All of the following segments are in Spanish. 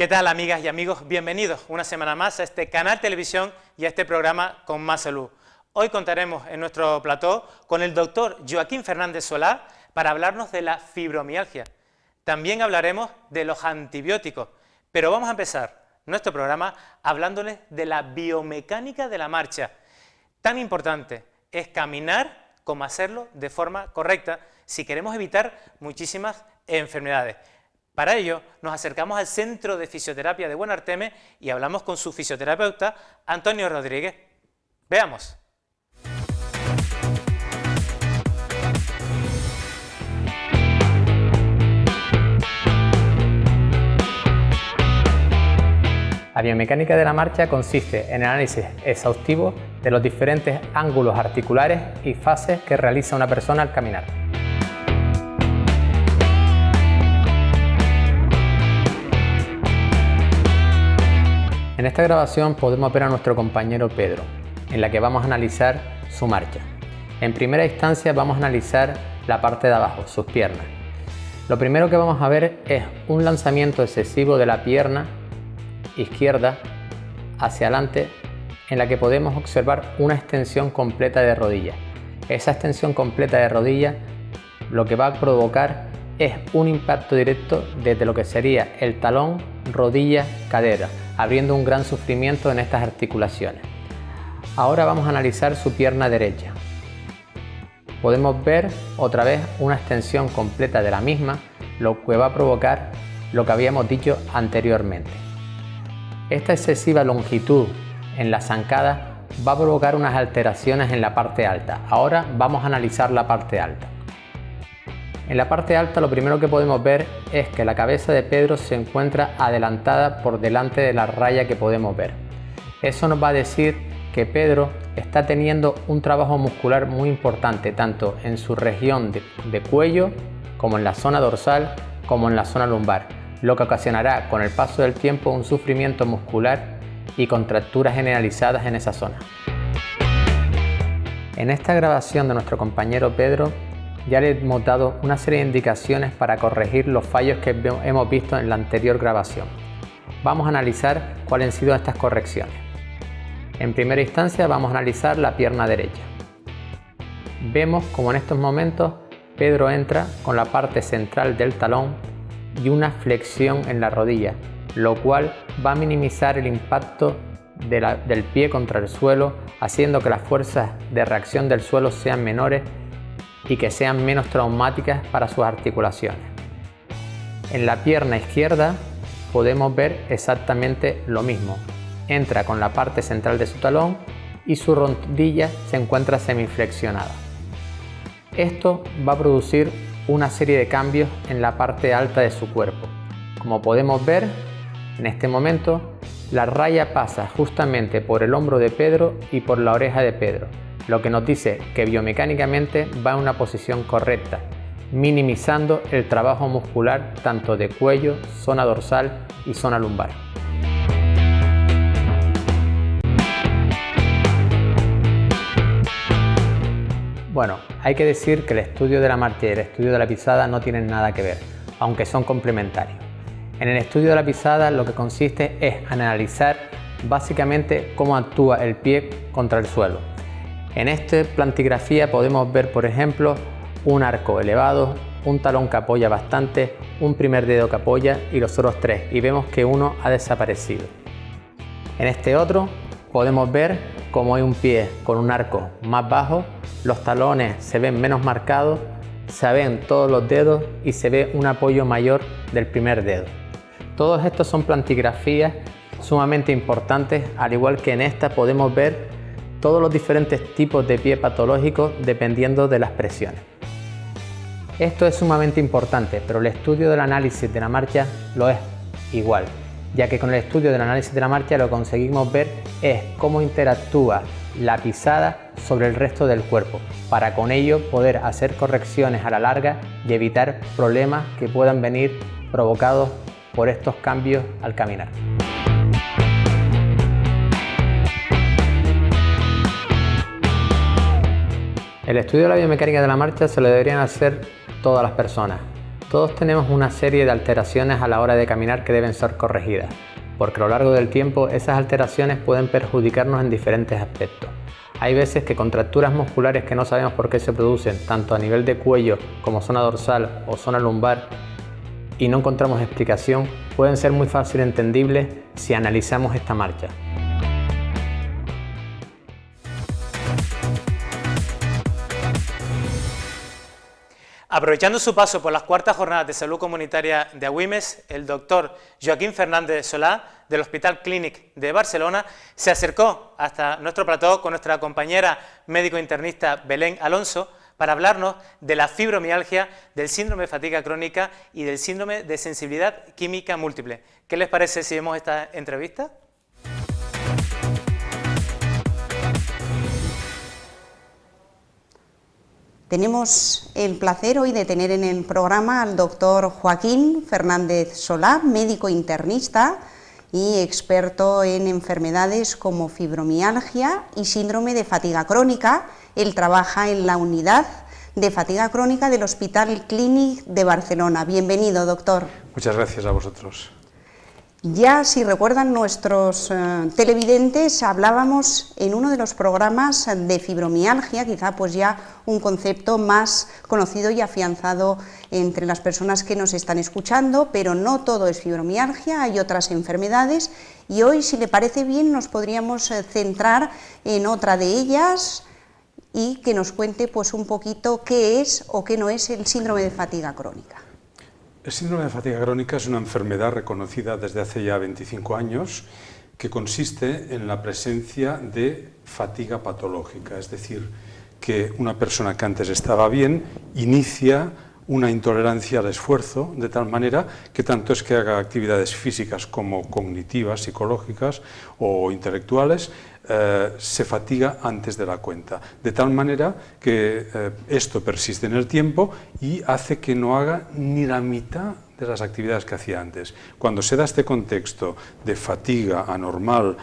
¿Qué tal, amigas y amigos? Bienvenidos una semana más a este canal televisión y a este programa Con Más Salud. Hoy contaremos en nuestro plató con el doctor Joaquín Fernández Solá para hablarnos de la fibromialgia. También hablaremos de los antibióticos, pero vamos a empezar nuestro programa hablándoles de la biomecánica de la marcha. Tan importante es caminar como hacerlo de forma correcta si queremos evitar muchísimas enfermedades. Para ello nos acercamos al Centro de Fisioterapia de Buenarteme y hablamos con su fisioterapeuta Antonio Rodríguez. Veamos. La biomecánica de la marcha consiste en el análisis exhaustivo de los diferentes ángulos articulares y fases que realiza una persona al caminar. En esta grabación podemos ver a nuestro compañero Pedro, en la que vamos a analizar su marcha. En primera instancia vamos a analizar la parte de abajo, sus piernas. Lo primero que vamos a ver es un lanzamiento excesivo de la pierna izquierda hacia adelante, en la que podemos observar una extensión completa de rodilla. Esa extensión completa de rodilla lo que va a provocar es un impacto directo desde lo que sería el talón, rodilla, cadera, abriendo un gran sufrimiento en estas articulaciones. Ahora vamos a analizar su pierna derecha. Podemos ver otra vez una extensión completa de la misma, lo que va a provocar lo que habíamos dicho anteriormente. Esta excesiva longitud en la zancada va a provocar unas alteraciones en la parte alta. Ahora vamos a analizar la parte alta. En la parte alta lo primero que podemos ver es que la cabeza de Pedro se encuentra adelantada por delante de la raya que podemos ver. Eso nos va a decir que Pedro está teniendo un trabajo muscular muy importante tanto en su región de cuello como en la zona dorsal como en la zona lumbar, lo que ocasionará con el paso del tiempo un sufrimiento muscular y contracturas generalizadas en esa zona. En esta grabación de nuestro compañero Pedro ya le hemos dado una serie de indicaciones para corregir los fallos que hemos visto en la anterior grabación. Vamos a analizar cuáles han sido estas correcciones. En primera instancia vamos a analizar la pierna derecha. Vemos como en estos momentos Pedro entra con la parte central del talón y una flexión en la rodilla, lo cual va a minimizar el impacto del pie contra el suelo, haciendo que las fuerzas de reacción del suelo sean menores y que sean menos traumáticas para sus articulaciones. En la pierna izquierda podemos ver exactamente lo mismo. Entra con la parte central de su talón y su rodilla se encuentra semiflexionada. Esto va a producir una serie de cambios en la parte alta de su cuerpo. Como podemos ver, en este momento la raya pasa justamente por el hombro de Pedro y por la oreja de Pedro, lo que nos dice que biomecánicamente va en una posición correcta, minimizando el trabajo muscular tanto de cuello, zona dorsal y zona lumbar. Bueno, hay que decir que el estudio de la marcha y el estudio de la pisada no tienen nada que ver, aunque son complementarios. En el estudio de la pisada lo que consiste es analizar básicamente cómo actúa el pie contra el suelo. En esta plantigrafía podemos ver, por ejemplo, un arco elevado, un talón que apoya bastante, un primer dedo que apoya y los otros tres, y vemos que uno ha desaparecido. En este otro podemos ver cómo hay un pie con un arco más bajo, los talones se ven menos marcados, se ven todos los dedos y se ve un apoyo mayor del primer dedo. Todos estos son plantigrafías sumamente importantes, al igual que en esta podemos ver todos los diferentes tipos de pie patológicos dependiendo de las presiones. Esto es sumamente importante, pero el estudio del análisis de la marcha lo es igual, ya que con el estudio del análisis de la marcha lo que conseguimos ver es cómo interactúa la pisada sobre el resto del cuerpo, para con ello poder hacer correcciones a la larga y evitar problemas que puedan venir provocados por estos cambios al caminar. El estudio de la biomecánica de la marcha se lo deberían hacer todas las personas, Todos tenemos una serie de alteraciones a la hora de caminar que deben ser corregidas, porque a lo largo del tiempo esas alteraciones pueden perjudicarnos en diferentes aspectos. Hay veces que contracturas musculares que no sabemos por qué se producen, tanto a nivel de cuello como zona dorsal o zona lumbar, y no encontramos explicación, pueden ser muy fácil entendibles si analizamos esta marcha. Aprovechando su paso por las cuartas jornadas de salud comunitaria de Agüimes, el doctor Joaquín Fernández Solá, del Hospital Clínic de Barcelona, se acercó hasta nuestro plató con nuestra compañera médico-internista Belén Alonso para hablarnos de la fibromialgia, del síndrome de fatiga crónica y del síndrome de sensibilidad química múltiple. ¿Qué les parece si vemos esta entrevista? Tenemos el placer hoy de tener en el programa al doctor Joaquín Fernández Solá, médico internista y experto en enfermedades como fibromialgia y síndrome de fatiga crónica. Él trabaja en la unidad de fatiga crónica del Hospital Clínic de Barcelona. Bienvenido, doctor. Muchas gracias a vosotros. Ya, si recuerdan nuestros televidentes, hablábamos en uno de los programas de fibromialgia, quizá pues ya un concepto más conocido y afianzado entre las personas que nos están escuchando, pero no todo es fibromialgia, hay otras enfermedades y hoy, si le parece bien, nos podríamos centrar en otra de ellas y que nos cuente pues un poquito qué es o qué no es el síndrome de fatiga crónica. El síndrome de fatiga crónica es una enfermedad reconocida desde hace ya 25 años que consiste en la presencia de fatiga patológica, es decir, que una persona que antes estaba bien inicia una intolerancia al esfuerzo de tal manera que tanto es que haga actividades físicas como cognitivas, psicológicas o intelectuales, se fatiga antes de la cuenta, de tal manera que esto persiste en el tiempo y hace que no haga ni la mitad de las actividades que hacía antes. Cuando se da este contexto de fatiga anormal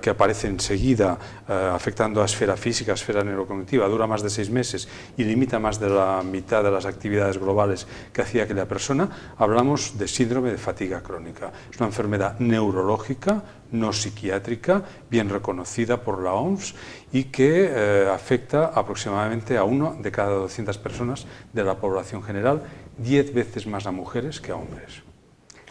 que aparece enseguida afectando a esfera física, a esfera neurocognitiva, dura más de 6 meses y limita más de la mitad de las actividades globales que hacía aquella persona, hablamos de síndrome de fatiga crónica. Es una enfermedad neurológica, no psiquiátrica, bien reconocida por la OMS y que afecta aproximadamente a 1 de cada 200 personas de la población general, 10 veces más a mujeres que a hombres.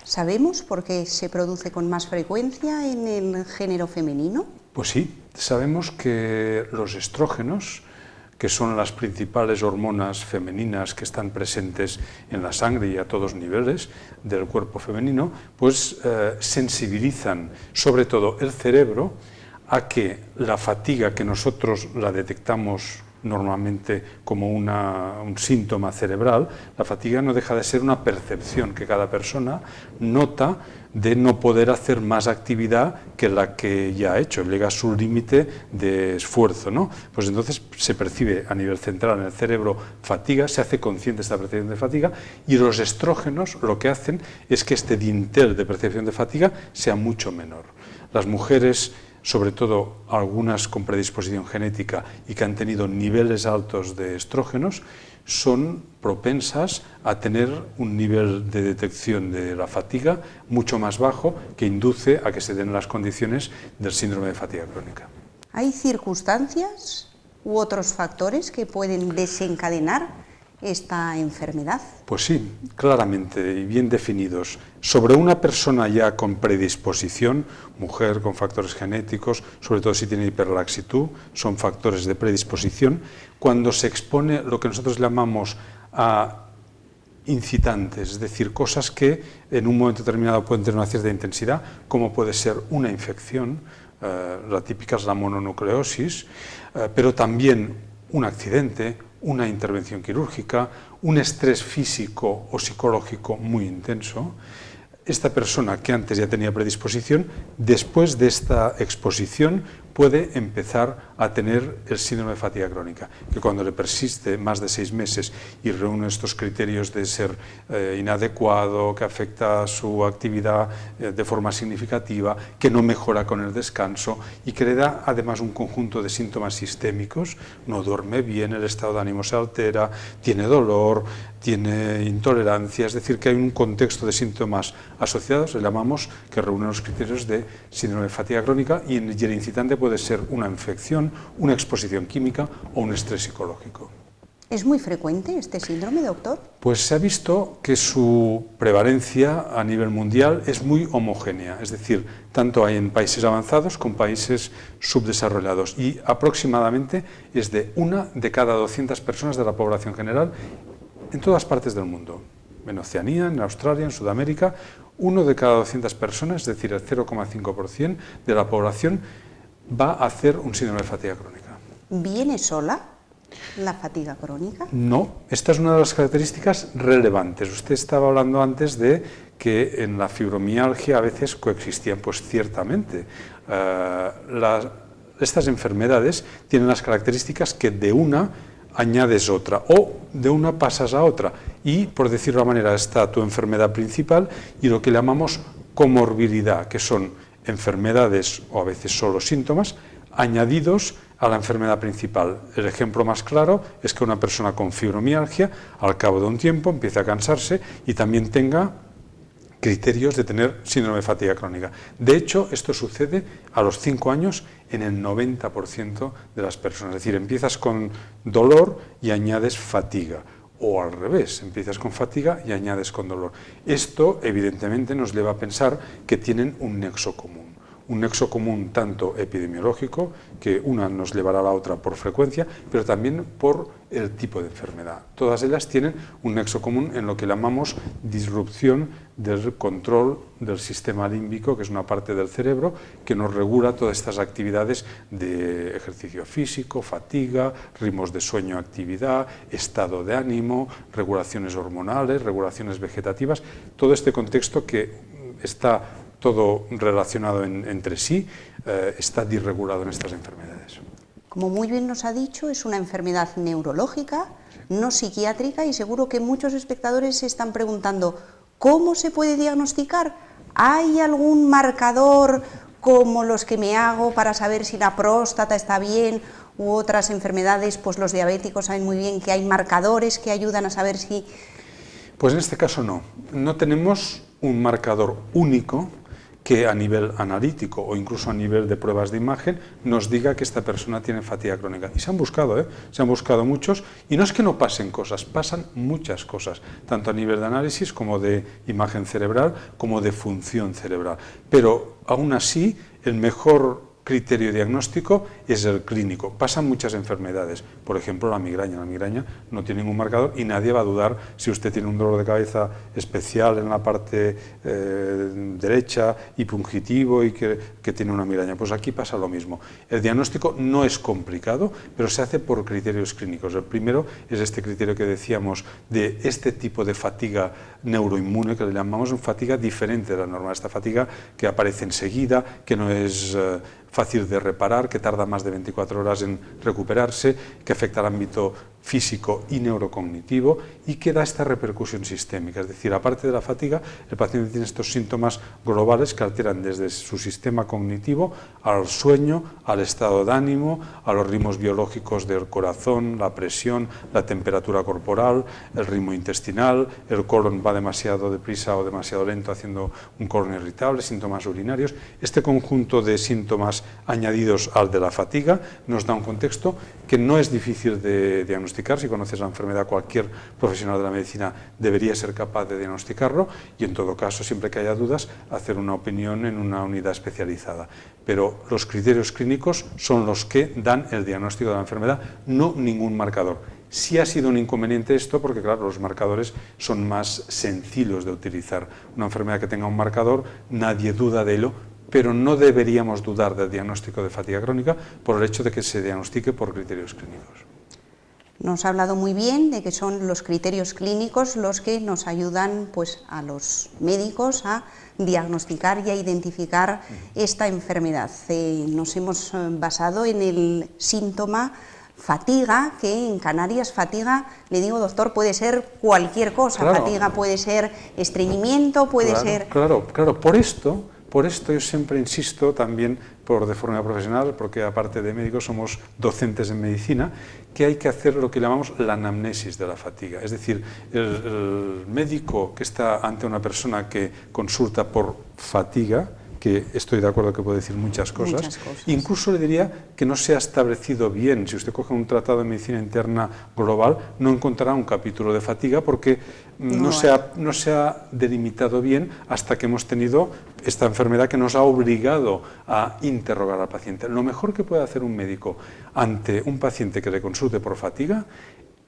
¿Sabemos por qué se produce con más frecuencia en el género femenino? Pues sí, sabemos que los estrógenos, que son las principales hormonas femeninas que están presentes en la sangre y a todos niveles del cuerpo femenino, pues sensibilizan sobre todo el cerebro a que la fatiga, que nosotros la detectamos normalmente como un síntoma cerebral, la fatiga no deja de ser una percepción que cada persona nota de no poder hacer más actividad que la que ya ha hecho, llega a su límite de esfuerzo, ¿no? Pues entonces se percibe a nivel central en el cerebro fatiga, se hace consciente esta percepción de fatiga y los estrógenos lo que hacen es que este dintel de percepción de fatiga sea mucho menor. Las mujeres, sobre todo algunas con predisposición genética y que han tenido niveles altos de estrógenos, son propensas a tener un nivel de detección de la fatiga mucho más bajo que induce a que se den las condiciones del síndrome de fatiga crónica. ¿Hay circunstancias u otros factores que pueden desencadenar esta enfermedad? Pues sí, claramente y bien definidos. Sobre una persona ya con predisposición, mujer con factores genéticos, sobre todo si tiene hiperlaxitud, son factores de predisposición, cuando se expone lo que nosotros llamamos a incitantes, es decir, cosas que en un momento determinado pueden tener una cierta intensidad, como puede ser una infección, la típica es la mononucleosis, pero también un accidente, una intervención quirúrgica, un estrés físico o psicológico muy intenso. Esta persona que antes ya tenía predisposición, después de esta exposición puede empezar a tener el síndrome de fatiga crónica, que cuando le persiste más de 6 meses y reúne estos criterios de ser inadecuado, que afecta su actividad de forma significativa, que no mejora con el descanso y que le da además un conjunto de síntomas sistémicos, no duerme bien, el estado de ánimo se altera, tiene dolor, tiene intolerancia, es decir, que hay un contexto de síntomas asociados, le llamamos, que reúnen los criterios de síndrome de fatiga crónica, y el incitante puede ser una infección, una exposición química o un estrés psicológico. ¿Es muy frecuente este síndrome, doctor? Pues se ha visto que su prevalencia a nivel mundial es muy homogénea, es decir, tanto hay en países avanzados como países subdesarrollados, y aproximadamente es de 1 de cada 200 personas de la población general en todas partes del mundo, en Oceanía, en Australia, en Sudamérica. 1 de cada 200 personas, es decir, el 0,5% de la población, va a hacer un síndrome de fatiga crónica. ¿Viene sola la fatiga crónica? No, esta es una de las características relevantes. Usted estaba hablando antes de que en la fibromialgia a veces coexistían, pues ciertamente. Estas enfermedades tienen las características que de una añades otra, o de una pasas a otra, y por decirlo de una manera está tu enfermedad principal y lo que llamamos comorbilidad, que son enfermedades o a veces solo síntomas añadidos a la enfermedad principal. El ejemplo más claro es que una persona con fibromialgia al cabo de un tiempo empiece a cansarse y también tenga criterios de tener síndrome de fatiga crónica. De hecho, esto sucede a los 5 años en el 90% de las personas. Es decir, empiezas con dolor y añades fatiga, o al revés, empiezas con fatiga y añades con dolor. Esto, evidentemente, nos lleva a pensar que tienen un nexo común. Un nexo común tanto epidemiológico, que una nos llevará a la otra por frecuencia, pero también por el tipo de enfermedad. Todas ellas tienen un nexo común en lo que llamamos disrupción del control del sistema límbico, que es una parte del cerebro que nos regula todas estas actividades de ejercicio físico, fatiga, ritmos de sueño, actividad, estado de ánimo, regulaciones hormonales, regulaciones vegetativas, todo este contexto que está todo relacionado entre sí, está disregulado en estas enfermedades. Como muy bien nos ha dicho, es una enfermedad neurológica, no psiquiátrica, y seguro que muchos espectadores se están preguntando, ¿cómo se puede diagnosticar? ¿Hay algún marcador como los que me hago para saber si la próstata está bien u otras enfermedades? Pues los diabéticos saben muy bien que hay marcadores que ayudan a saber si... Pues en este caso no. No tenemos un marcador único que a nivel analítico o incluso a nivel de pruebas de imagen nos diga que esta persona tiene fatiga crónica. Y se han buscado muchos, y no es que no pasen cosas, pasan muchas cosas, tanto a nivel de análisis como de imagen cerebral, como de función cerebral. Pero aún así, el mejor criterio diagnóstico es el clínico. Pasan muchas enfermedades, por ejemplo la migraña. La migraña no tiene ningún marcador y nadie va a dudar si usted tiene un dolor de cabeza especial en la parte derecha y pungitivo y que tiene una migraña. Pues aquí pasa lo mismo. El diagnóstico no es complicado, pero se hace por criterios clínicos. El primero es este criterio que decíamos de este tipo de fatiga neuroinmune, que le llamamos una fatiga diferente de la normal. Esta fatiga que aparece enseguida, que no es fácil de reparar, que tarda más de 24 horas en recuperarse, que afecta al ámbito físico y neurocognitivo y que da esta repercusión sistémica. Es decir, aparte de la fatiga, el paciente tiene estos síntomas globales que alteran desde su sistema cognitivo al sueño, al estado de ánimo, a los ritmos biológicos del corazón, la presión, la temperatura corporal, el ritmo intestinal, el colon va demasiado deprisa o demasiado lento haciendo un colon irritable, síntomas urinarios. Este conjunto de síntomas añadidos al de la fatiga nos da un contexto que no es difícil de diagnosticar. Si conoces la enfermedad, cualquier profesional de la medicina debería ser capaz de diagnosticarlo y, en todo caso, siempre que haya dudas, hacer una opinión en una unidad especializada. Pero los criterios clínicos son los que dan el diagnóstico de la enfermedad, no ningún marcador. Sí ha sido un inconveniente esto porque, claro, los marcadores son más sencillos de utilizar. Una enfermedad que tenga un marcador, nadie duda de ello, pero no deberíamos dudar del diagnóstico de fatiga crónica por el hecho de que se diagnostique por criterios clínicos. Nos ha hablado muy bien de que son los criterios clínicos los que nos ayudan pues, a los médicos a diagnosticar y a identificar esta enfermedad. Nos hemos basado en el síntoma fatiga, que en Canarias fatiga, le digo doctor, puede ser cualquier cosa, claro. Fatiga puede ser estreñimiento, puede ser... Claro, por esto yo siempre insisto también de forma profesional, porque aparte de médicos somos docentes en medicina, que hay que hacer lo que llamamos la anamnesis de la fatiga. Es decir, el médico que está ante una persona que consulta por fatiga, que estoy de acuerdo que puede decir muchas cosas. Incluso le diría que no se ha establecido bien. Si usted coge un tratado de medicina interna global, no encontrará un capítulo de fatiga porque no se ha delimitado bien hasta que hemos tenido esta enfermedad que nos ha obligado a interrogar al paciente. Lo mejor que puede hacer un médico ante un paciente que le consulte por fatiga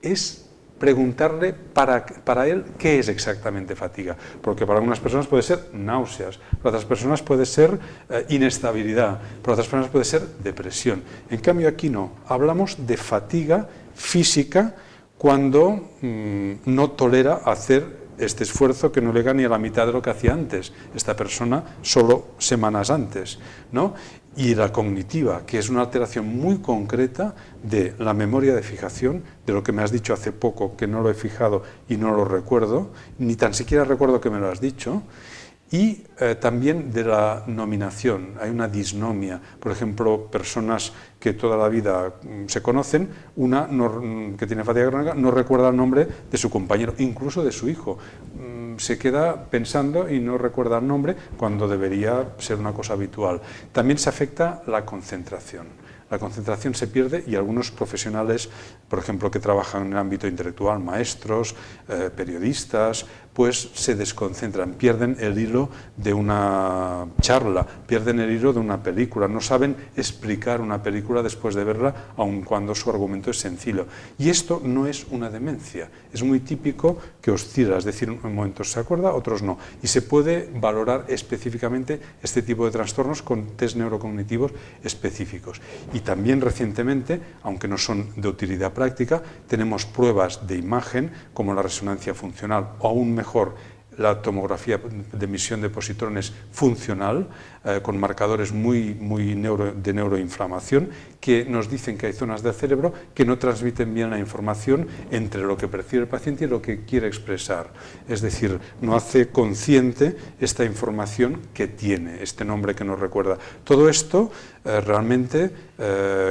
es preguntarle para él qué es exactamente fatiga, porque para algunas personas puede ser náuseas, para otras personas puede ser inestabilidad, para otras personas puede ser depresión. En cambio aquí no, hablamos de fatiga física cuando no tolera hacer este esfuerzo que no le llega ni a la mitad de lo que hacía antes, esta persona solo semanas antes, ¿no? Y la cognitiva, que es una alteración muy concreta de la memoria de fijación, de lo que me has dicho hace poco, que no lo he fijado y no lo recuerdo, ni tan siquiera recuerdo que me lo has dicho, y también de la nominación. Hay una disnomia, por ejemplo, personas que toda la vida se conocen, una que tiene fatiga crónica no recuerda el nombre de su compañero, incluso de su hijo. Se queda pensando y no recuerda el nombre cuando debería ser una cosa habitual. También se afecta la concentración. La concentración se pierde y algunos profesionales, por ejemplo, que trabajan en el ámbito intelectual, maestros, periodistas, pues se desconcentran, pierden el hilo de una charla, pierden el hilo de una película, no saben explicar una película después de verla, aun cuando su argumento es sencillo. Y esto no es una demencia, es muy típico que oscila, es decir, en momentos se acuerda, otros no. Y se puede valorar específicamente este tipo de trastornos con test neurocognitivos específicos. Y también recientemente, aunque no son de utilidad práctica, tenemos pruebas de imagen como la resonancia funcional o aún mejor la tomografía de emisión de positrones funcional, con marcadores muy de neuroinflamación, que nos dicen que hay zonas del cerebro que no transmiten bien la información entre lo que percibe el paciente y lo que quiere expresar. Es decir, no hace consciente esta información que tiene, este nombre que nos recuerda. Todo esto realmente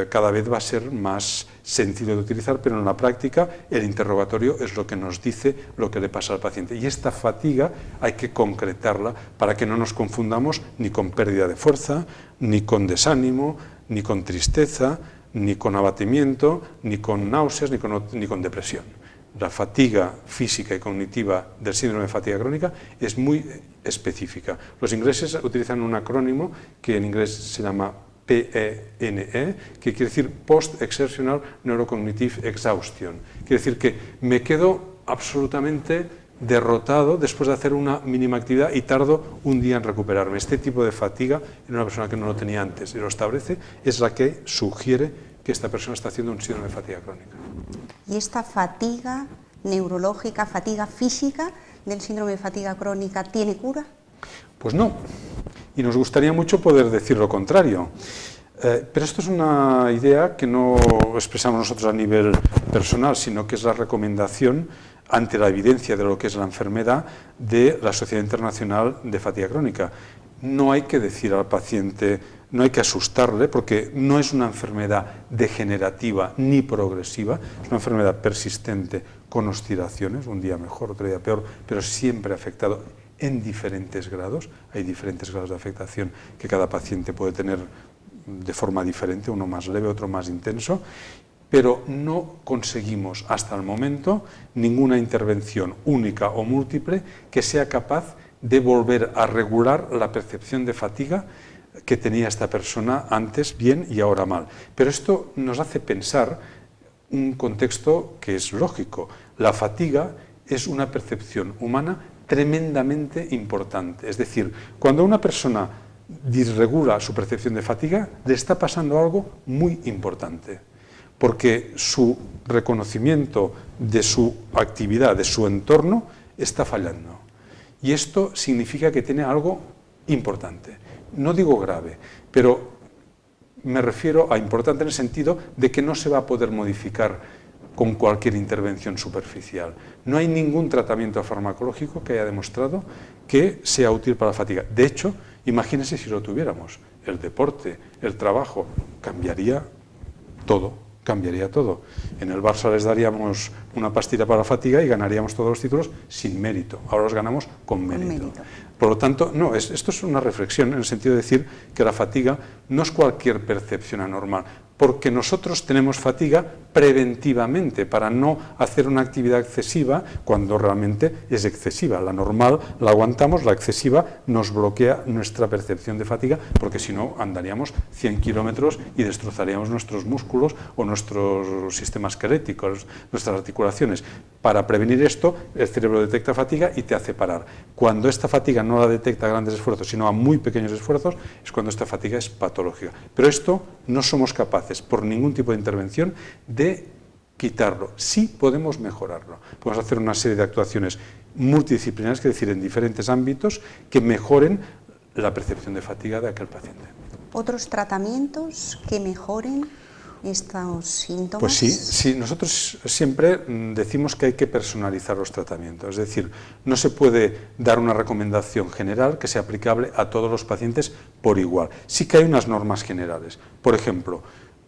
cada vez va a ser más sencillo de utilizar, pero en la práctica el interrogatorio es lo que nos dice lo que le pasa al paciente. Y esta fatiga hay que concretarla para que no nos confundamos ni con pérdida de fuerza, ni con desánimo, ni con tristeza, ni con abatimiento, ni con náuseas, ni con depresión. La fatiga física y cognitiva del síndrome de fatiga crónica es muy específica. Los ingleses utilizan un acrónimo que en inglés se llama PENE, que quiere decir Post-Exertional Neurocognitive Exhaustion. Quiere decir que me quedo absolutamente derrotado después de hacer una mínima actividad y tardo un día en recuperarme. Este tipo de fatiga en una persona que no lo tenía antes y lo establece es la que sugiere que esta persona está haciendo un síndrome de fatiga crónica. ¿Y esta fatiga neurológica, fatiga física del síndrome de fatiga crónica tiene cura? Pues no, y nos gustaría mucho poder decir lo contrario. Pero esto es una idea que no expresamos nosotros a nivel personal, sino que es la recomendación ante la evidencia de lo que es la enfermedad de la Sociedad Internacional de Fatiga Crónica. No hay que decir al paciente, no hay que asustarle, porque no es una enfermedad degenerativa ni progresiva, es una enfermedad persistente con oscilaciones, un día mejor, otro día peor, pero siempre afectado en diferentes grados. Hay diferentes grados de afectación que cada paciente puede tener de forma diferente, uno más leve, otro más intenso, pero no conseguimos hasta el momento ninguna intervención única o múltiple que sea capaz de volver a regular la percepción de fatiga que tenía esta persona antes bien y ahora mal. Pero esto nos hace pensar un contexto que es lógico. La fatiga es una percepción humana tremendamente importante. Es decir, cuando una persona disregula su percepción de fatiga, le está pasando algo muy importante. porque su reconocimiento de su actividad, de su entorno, está fallando. Y esto significa que tiene algo importante. No digo grave, pero me refiero a importante en el sentido de que no se va a poder modificar con cualquier intervención superficial. No hay ningún tratamiento farmacológico que haya demostrado que sea útil para la fatiga. De hecho, imagínense si lo tuviéramos. El deporte, el trabajo, cambiaría todo. Cambiaría todo. En el Barça les daríamos una pastilla para la fatiga y ganaríamos todos los títulos sin mérito. Ahora los ganamos con mérito. Por lo tanto, no, esto es una reflexión en el sentido de decir que la fatiga no es cualquier percepción anormal, porque nosotros tenemos fatiga preventivamente para no hacer una actividad excesiva cuando realmente es excesiva. La normal la aguantamos, la excesiva nos bloquea nuestra percepción de fatiga, porque si no andaríamos 100 kilómetros y destrozaríamos nuestros músculos o nuestro sistema esquelético, nuestras articulaciones. Para prevenir esto, el cerebro detecta fatiga y te hace parar. Cuando esta fatiga no la detecta a grandes esfuerzos, sino a muy pequeños esfuerzos, es cuando esta fatiga es patológica. Pero esto no somos capaces, por ningún tipo de intervención, de quitarlo. Sí podemos mejorarlo. Podemos hacer una serie de actuaciones multidisciplinarias, es decir, en diferentes ámbitos, que mejoren la percepción de fatiga de aquel paciente. ¿Otros tratamientos que mejoren estos síntomas? Pues sí, nosotros siempre decimos que hay que personalizar los tratamientos, es decir, no se puede dar una recomendación general que sea aplicable a todos los pacientes por igual. Sí que hay unas normas generales. Por ejemplo,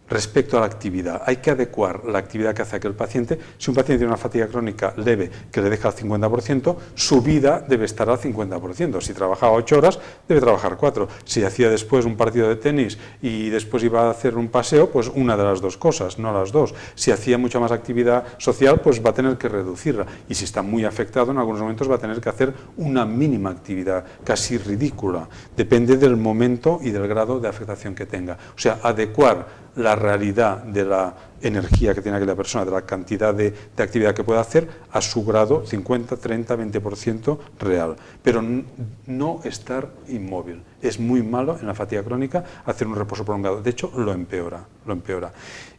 respecto a la actividad, hay que adecuar la actividad que hace aquel paciente. Si un paciente tiene una fatiga crónica leve que le deja al 50%, su vida debe estar al 50%. Si trabajaba 8 horas, debe trabajar 4. Si hacía después un partido de tenis y después iba a hacer un paseo, pues una de las dos cosas, no las dos. Si hacía mucha más actividad social, pues va a tener que reducirla. Y si está muy afectado, en algunos momentos va a tener que hacer una mínima actividad, casi ridícula. Depende del momento y del grado de afectación que tenga. O sea, adecuar la realidad de la energía que tiene aquella persona, de la cantidad de actividad que puede hacer, a su grado 50, 30, 20% real. Pero no estar inmóvil. Es muy malo en la fatiga crónica hacer un reposo prolongado. De hecho, lo empeora.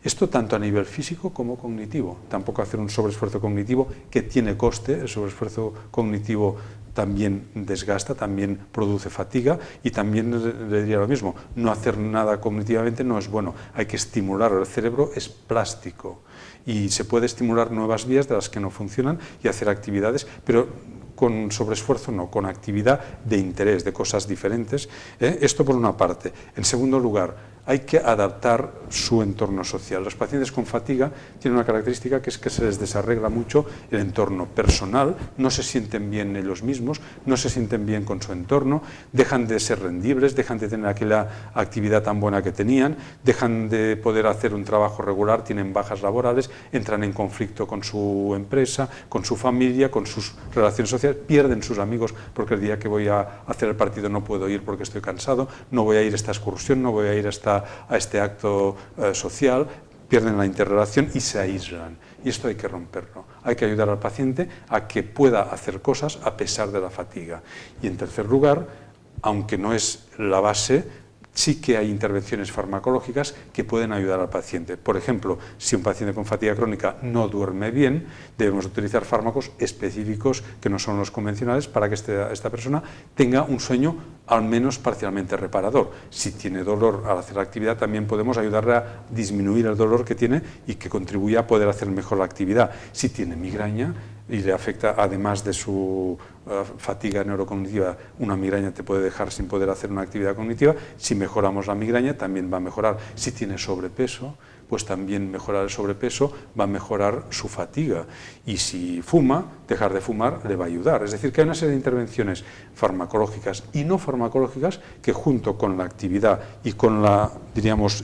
Esto tanto a nivel físico como cognitivo. Tampoco hacer un sobreesfuerzo cognitivo que tiene coste. El sobreesfuerzo cognitivo también desgasta, también produce fatiga, y también le diría lo mismo, no hacer nada cognitivamente no es bueno, hay que estimular. El cerebro es plástico y se puede estimular nuevas vías de las que no funcionan y hacer actividades, pero con sobreesfuerzo no, con actividad de interés, de cosas diferentes. Esto por una parte. En segundo lugar, hay que adaptar su entorno social. Los pacientes con fatiga tienen una característica, que es que se les desarregla mucho el entorno personal, no se sienten bien ellos mismos, no se sienten bien con su entorno, dejan de ser rendibles, dejan de tener aquella actividad tan buena que tenían, dejan de poder hacer un trabajo regular, tienen bajas laborales, entran en conflicto con su empresa, con su familia, con sus relaciones sociales, pierden sus amigos porque el día que voy a hacer el partido no puedo ir porque estoy cansado, no voy a ir a esta excursión, no voy a ir a este acto social, pierden la interrelación y se aíslan. Y esto hay que romperlo. Hay que ayudar al paciente a que pueda hacer cosas a pesar de la fatiga. Y en tercer lugar, aunque no es la base, sí que hay intervenciones farmacológicas que pueden ayudar al paciente. Por ejemplo, si un paciente con fatiga crónica no duerme bien, debemos utilizar fármacos específicos que no son los convencionales para que esta persona tenga un sueño al menos parcialmente reparador. Si tiene dolor al hacer la actividad, también podemos ayudarle a disminuir el dolor que tiene y que contribuya a poder hacer mejor la actividad. Si tiene migraña y le afecta, además de su fatiga neurocognitiva, una migraña te puede dejar sin poder hacer una actividad cognitiva, si mejoramos la migraña también va a mejorar. Si tiene sobrepeso, pues también mejorar el sobrepeso va a mejorar su fatiga. Y si fuma, dejar de fumar le va a ayudar. Es decir, que hay una serie de intervenciones farmacológicas y no farmacológicas que, junto con la actividad y con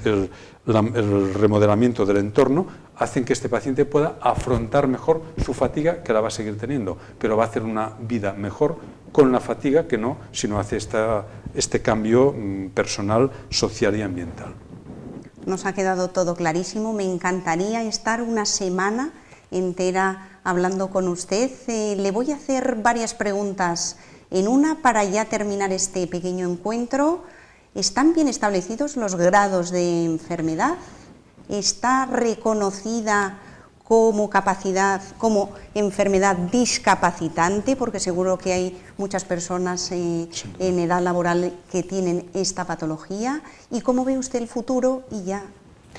el remodelamiento del entorno, hacen que este paciente pueda afrontar mejor su fatiga, que la va a seguir teniendo, pero va a hacer una vida mejor con la fatiga que no si no hace este cambio personal, social y ambiental. Nos ha quedado todo clarísimo. Me encantaría estar una semana entera hablando con usted. Le voy a hacer varias preguntas en una para ya terminar este pequeño encuentro. ¿Están bien establecidos los grados de enfermedad? está reconocida como capacidad, como enfermedad discapacitante, porque seguro que hay muchas personas en edad laboral que tienen esta patología. ¿Y cómo ve usted el futuro? Y ya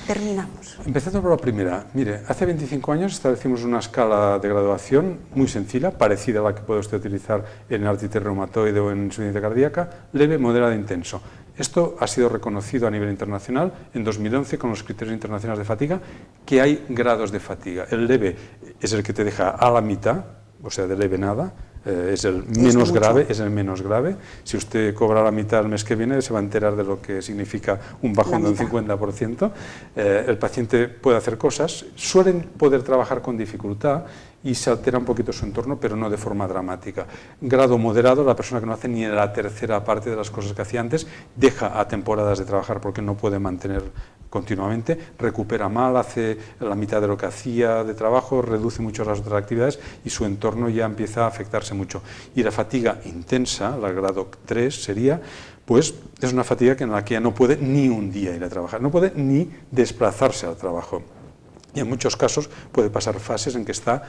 terminamos. Empezando por la primera. Mire, hace 25 años establecimos una escala de graduación muy sencilla, parecida a la que puede usted utilizar en artritis reumatoide o en insuficiencia cardíaca, leve, moderada e intenso. Esto ha sido reconocido a nivel internacional en 2011 con los criterios internacionales de fatiga, que hay grados de fatiga. El leve es el que te deja a la mitad, o sea, de leve nada, es el menos grave, es el menos grave. Si usted cobra la mitad el mes que viene, se va a enterar de lo que significa un bajón de un 50%. El paciente puede hacer cosas, suelen poder trabajar con dificultad y se altera un poquito su entorno, pero no de forma dramática. Grado moderado, la persona que no hace ni la tercera parte de las cosas que hacía antes, deja a temporadas de trabajar porque no puede mantener continuamente, recupera mal, hace la mitad de lo que hacía de trabajo, reduce mucho las otras actividades y su entorno ya empieza a afectarse mucho. Y la fatiga intensa, la grado 3 sería, pues es una fatiga en la que ya no puede ni un día ir a trabajar, no puede ni desplazarse al trabajo. Y en muchos casos puede pasar fases en que está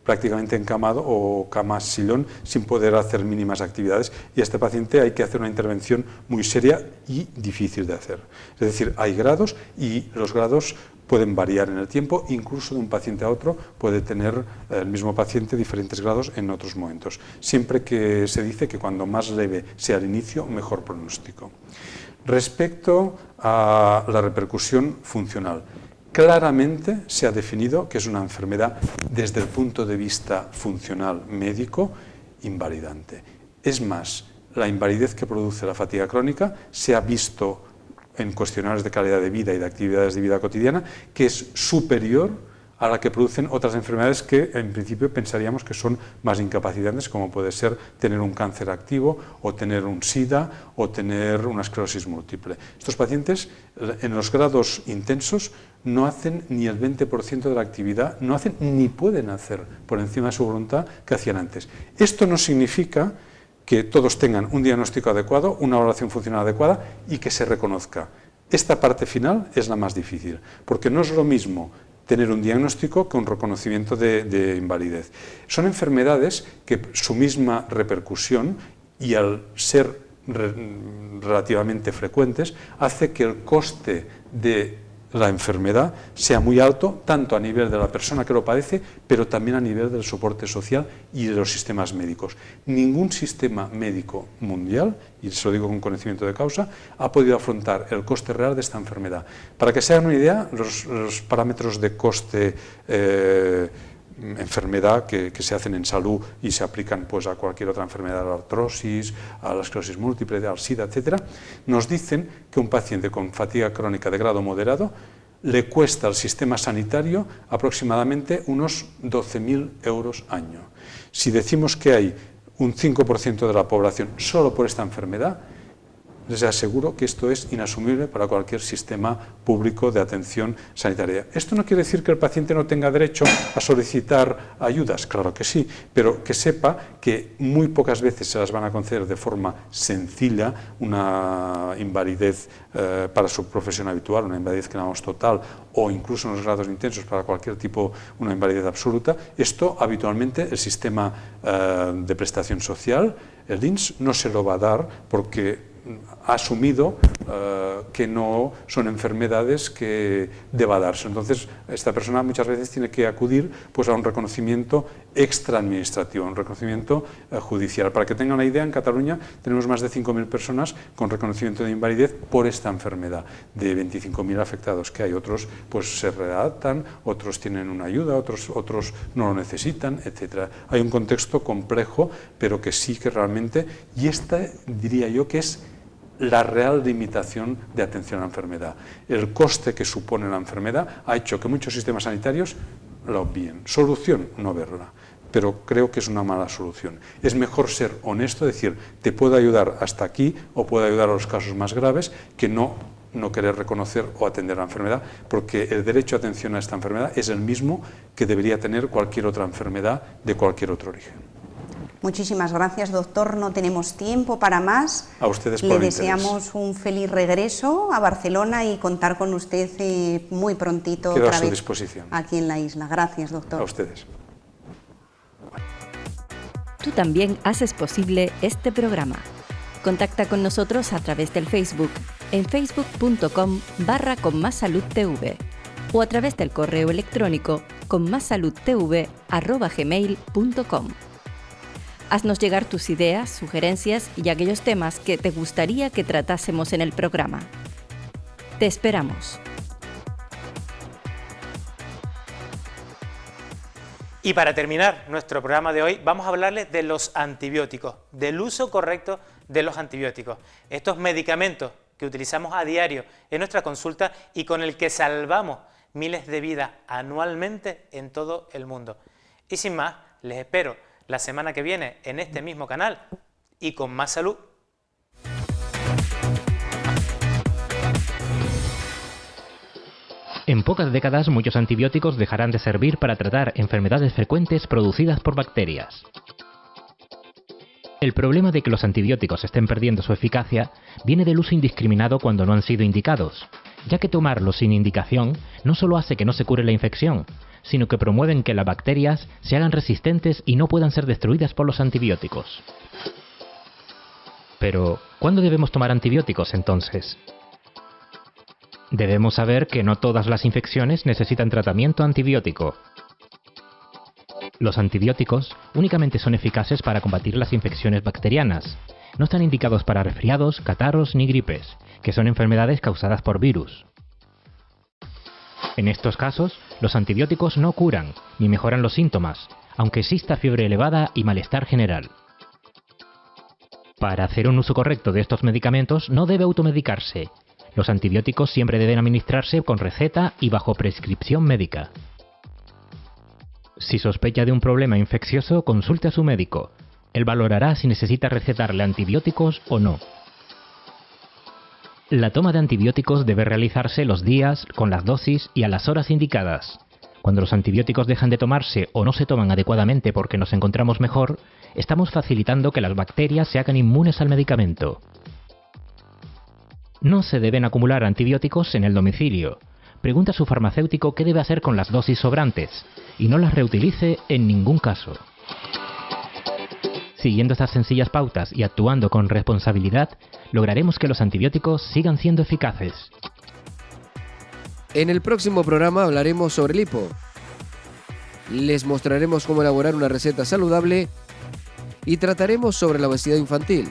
prácticamente encamado o cama-sillón sin poder hacer mínimas actividades, y a este paciente hay que hacer una intervención muy seria y difícil de hacer. Es decir, hay grados y los grados pueden variar en el tiempo, incluso de un paciente a otro puede tener el mismo paciente diferentes grados en otros momentos, siempre que se dice que cuando más leve sea el inicio, mejor pronóstico. Respecto a la repercusión funcional, claramente se ha definido que es una enfermedad desde el punto de vista funcional médico invalidante. Es más, la invalidez que produce la fatiga crónica se ha visto en cuestionarios de calidad de vida y de actividades de vida cotidiana que es superior a la que producen otras enfermedades que en principio pensaríamos que son más incapacitantes, como puede ser tener un cáncer activo o tener un SIDA o tener una esclerosis múltiple. Estos pacientes en los grados intensos no hacen ni el 20% de la actividad, no hacen ni pueden hacer por encima de su voluntad que hacían antes. Esto no significa que todos tengan un diagnóstico adecuado, una valoración funcional adecuada y que se reconozca. Esta parte final es la más difícil, porque no es lo mismo tener un diagnóstico que un reconocimiento de invalidez. Son enfermedades que su misma repercusión y al ser relativamente frecuentes hace que el coste de la enfermedad sea muy alto, tanto a nivel de la persona que lo padece, pero también a nivel del soporte social y de los sistemas médicos. Ningún sistema médico mundial, y se lo digo con conocimiento de causa, ha podido afrontar el coste real de esta enfermedad. Para que se hagan una idea, los parámetros de coste enfermedad que se hacen en salud y se aplican pues, a cualquier otra enfermedad, a la artrosis, a la esclerosis múltiple, al SIDA, etc., nos dicen que un paciente con fatiga crónica de grado moderado le cuesta al sistema sanitario aproximadamente unos 12.000 euros año. Si decimos que hay un 5% de la población solo por esta enfermedad, les aseguro que esto es inasumible para cualquier sistema público de atención sanitaria. Esto no quiere decir que el paciente no tenga derecho a solicitar ayudas, claro que sí, pero que sepa que muy pocas veces se las van a conceder de forma sencilla, una invalidez para su profesión habitual, una invalidez que llamamos total, o incluso en los grados intensos para cualquier tipo, una invalidez absoluta. Esto habitualmente el sistema de prestación social, el INS, no se lo va a dar porque ha asumido que no son enfermedades que deba darse. Entonces, esta persona muchas veces tiene que acudir pues, a un reconocimiento extraadministrativo, un reconocimiento judicial. Para que tengan una idea, en Cataluña tenemos más de 5.000 personas con reconocimiento de invalidez por esta enfermedad. De 25.000 afectados que hay, otros pues, se readaptan, otros tienen una ayuda, otros no lo necesitan, etc. Hay un contexto complejo, pero que sí que realmente, y esta diría yo que es la real limitación de atención a la enfermedad. El coste que supone la enfermedad ha hecho que muchos sistemas sanitarios la obvíen. Solución, no verla, pero creo que es una mala solución. Es mejor ser honesto, decir, te puedo ayudar hasta aquí o puedo ayudar a los casos más graves, que no querer reconocer o atender la enfermedad, porque el derecho a atención a esta enfermedad es el mismo que debería tener cualquier otra enfermedad de cualquier otro origen. Muchísimas gracias, doctor. No tenemos tiempo para más. A ustedes por Le el deseamos un feliz regreso a Barcelona y contar con usted muy prontito Quedo otra a su vez disposición. aquí en la isla. Gracias, doctor. A ustedes. Tú también haces posible este programa. Contacta con nosotros a través del Facebook, en facebook.com/conmassaludtv o a través del correo electrónico conmassaludtv@gmail.com. Haznos llegar tus ideas, sugerencias y aquellos temas que te gustaría que tratásemos en el programa. Te esperamos. Y para terminar nuestro programa de hoy, vamos a hablarles de los antibióticos, del uso correcto de los antibióticos. Estos medicamentos que utilizamos a diario en nuestra consulta y con el que salvamos miles de vidas anualmente en todo el mundo. Y sin más, les espero la semana que viene en este mismo canal y con más salud. En pocas décadas, muchos antibióticos dejarán de servir para tratar enfermedades frecuentes producidas por bacterias. El problema de que los antibióticos estén perdiendo su eficacia viene del uso indiscriminado cuando no han sido indicados, ya que tomarlos sin indicación no solo hace que no se cure la infección, sino que promueven que las bacterias se hagan resistentes y no puedan ser destruidas por los antibióticos. Pero, ¿cuándo debemos tomar antibióticos entonces? Debemos saber que no todas las infecciones necesitan tratamiento antibiótico. Los antibióticos únicamente son eficaces para combatir las infecciones bacterianas. No están indicados para resfriados, catarros ni gripes, que son enfermedades causadas por virus. En estos casos, los antibióticos no curan ni mejoran los síntomas, aunque exista fiebre elevada y malestar general. Para hacer un uso correcto de estos medicamentos no debe automedicarse. Los antibióticos siempre deben administrarse con receta y bajo prescripción médica. Si sospecha de un problema infeccioso, consulte a su médico. Él valorará si necesita recetarle antibióticos o no. La toma de antibióticos debe realizarse los días, con las dosis y a las horas indicadas. Cuando los antibióticos dejan de tomarse o no se toman adecuadamente porque nos encontramos mejor, estamos facilitando que las bacterias se hagan inmunes al medicamento. No se deben acumular antibióticos en el domicilio. Pregunte a su farmacéutico qué debe hacer con las dosis sobrantes y no las reutilice en ningún caso. Siguiendo estas sencillas pautas y actuando con responsabilidad, lograremos que los antibióticos sigan siendo eficaces. En el próximo programa hablaremos sobre el hipo. Les mostraremos cómo elaborar una receta saludable y trataremos sobre la obesidad infantil.